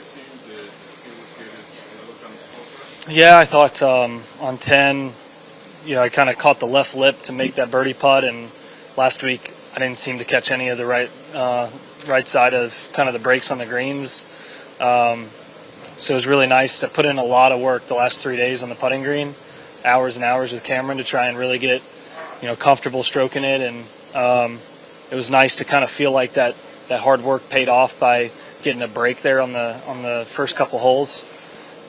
seem to feel as good as it looked on the scoreboard? Yeah, I thought on 10, I kind of caught the left lip to make that birdie putt, and last week I didn't seem to catch any of the right side of kind of the breaks on the greens. So it was really nice to put in a lot of work the last 3 days on the putting green, hours and hours with Cameron to try and really get comfortable stroking it, and it was nice to kind of feel like that hard work paid off by getting a break there on the first couple holes.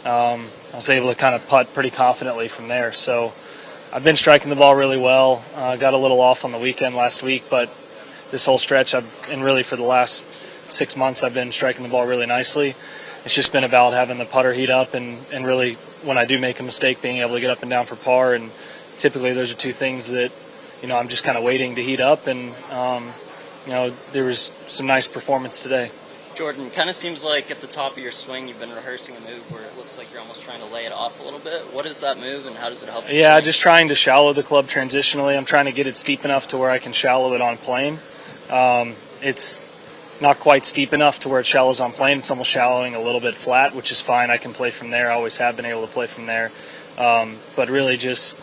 I was able to kind of putt pretty confidently from there. So I've been striking the ball really well. Got a little off on the weekend last week, but this whole stretch, and really for the last 6 months, I've been striking the ball really nicely. It's just been about having the putter heat up and really, when I do make a mistake, being able to get up and down for par. And typically those are two things that, I'm just kind of waiting to heat up. And, there was some nice performance today. Jordan, kind of seems like at the top of your swing you've been rehearsing a move where it looks like you're almost trying to lay it off a little bit. What is that move and how does it help you swing? Just trying to shallow the club transitionally. I'm trying to get it steep enough to where I can shallow it on plane. It's not quite steep enough to where it shallows on plane. It's almost shallowing a little bit flat, which is fine. I can play from there. I always have been able to play from there. But really just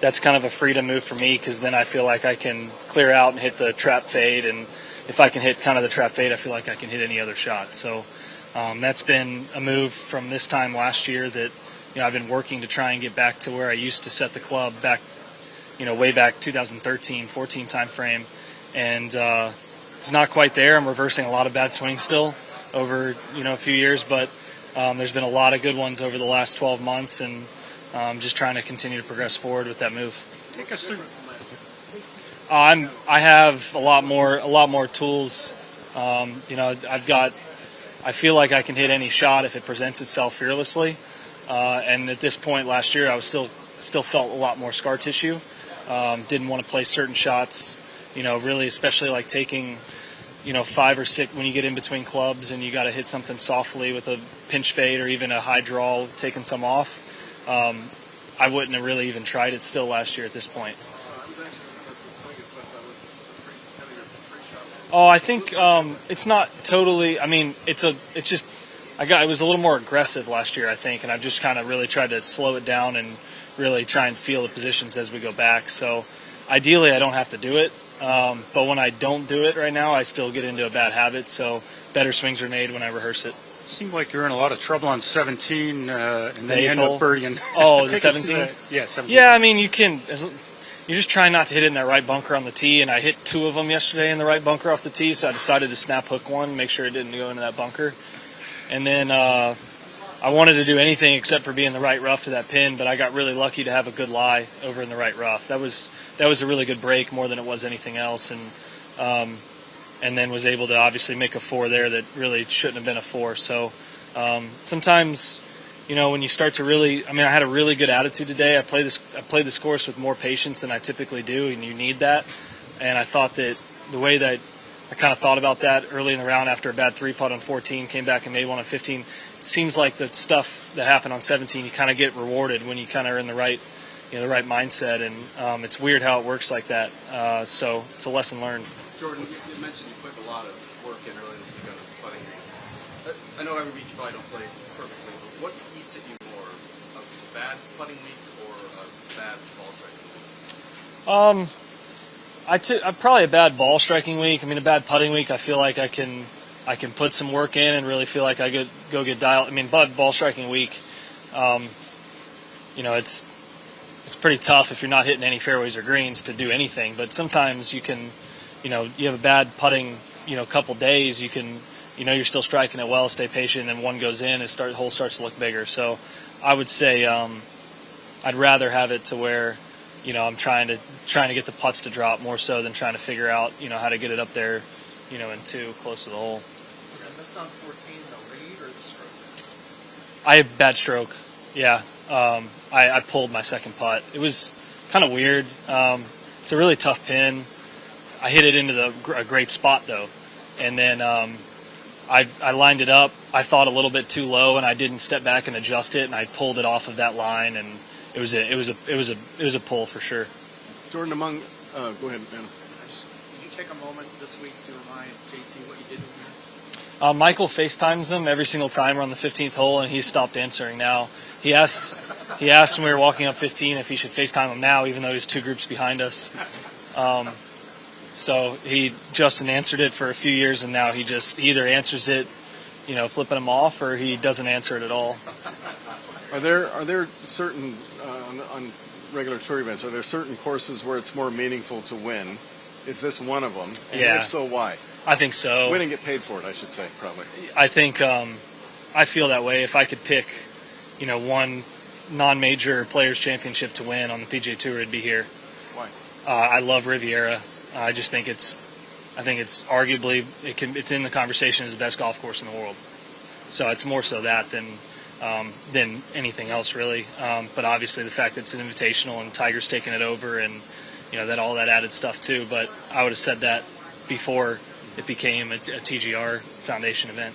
that's kind of a freedom move for me because then I feel like I can clear out and hit the trap fade. And if I can hit kind of the trap fade, I feel like I can hit any other shot. So that's been a move from this time last year that I've been working to try and get back to where I used to set the club back, way back 2013, 14 time frame. And it's not quite there. I'm reversing a lot of bad swings still over, a few years, but there's been a lot of good ones over the last 12 months, and just trying to continue to progress forward with that move. Take us through. I have a lot more tools. I feel like I can hit any shot if it presents itself fearlessly. And at this point last year, I was still felt a lot more scar tissue. Didn't want to play certain shots. Really, especially like taking, 5 or 6 when you get in between clubs and you got to hit something softly with a pinch fade or even a high draw, taking some off. I wouldn't have really even tried it still last year at this point. Oh, I think it's not totally. I mean, it was a little more aggressive last year, I think, and I've just kind of really tried to slow it down and really try and feel the positions as we go back. So ideally, I don't have to do it. But when I don't do it right now, I still get into a bad habit. So better swings are made when I rehearse it. It seemed like you're in a lot of trouble on 17, and then you end up birdieing. Oh, the 17? Yeah, 17. Yeah, I mean, you can. You just try not to hit it in that right bunker on the tee, and I hit 2 of them yesterday in the right bunker off the tee, so I decided to snap hook one, make sure it didn't go into that bunker. And then I wanted to do anything except for be in the right rough to that pin, but I got really lucky to have a good lie over in the right rough. That was a really good break more than it was anything else, and then was able to obviously make a 4 there that really shouldn't have been a 4. So sometimes, when you start to really, I had a really good attitude today. I played this course with more patience than I typically do, and you need that. And I thought that the way that I kind of thought about that early in the round after a bad 3-putt on 14, came back and made one on 15. It seems like the stuff that happened on 17, you kind of get rewarded when you kind of are in the right mindset. And it's weird how it works like that. So it's a lesson learned. Jordan, you mentioned you put a lot of work in early this week on the putting green. I know every week you probably don't play perfectly, but what eats at you more, a bad putting week or a bad ball striking week? Probably a bad ball striking week. A bad putting week, I feel like I can put some work in and really feel like I could go get dialed. Ball striking week, it's pretty tough if you're not hitting any fairways or greens to do anything. But sometimes you can, you have a bad putting, couple days, you can, you're still striking it well, stay patient, and then one goes in, the hole starts to look bigger. So I would say I'd rather have it to where, I'm trying to get the putts to drop more so than trying to figure out, how to get it up there, in 2 close to the hole. Was that miss on 14 the lead or the stroke? I had bad stroke. Yeah. I pulled my second putt. It was kind of weird. It's a really tough pin. I hit it into a great spot though, and then I lined it up. I thought a little bit too low, and I didn't step back and adjust it, and I pulled it off of that line, and it was a pull for sure. Jordan, go ahead, man. Did you take a moment this week to remind JT what you did in here? Michael FaceTimes him every single time we're on the 15th hole, and he's stopped answering now. He asked when we were walking up 15 if he should FaceTime him now, even though he's 2 groups behind us. So Justin answered it for a few years, and now he either answers it, flipping him off, or he doesn't answer it at all. Are there certain on regular tour events? Are there certain courses where it's more meaningful to win? Is this one of them? And Yeah. if so, why? I think so. Win and get paid for it, I should say, probably. I think I feel that way. If I could pick, one non-major Players Championship to win on the PGA Tour, it'd be here. Why? I love Riviera. I just think it's arguably it's in the conversation as the best golf course in the world. So it's more so that than anything else really. But obviously the fact that it's an invitational and Tiger's taking it over, and that all that added stuff too. But I would have said that before it became a TGR Foundation event.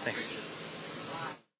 Thanks.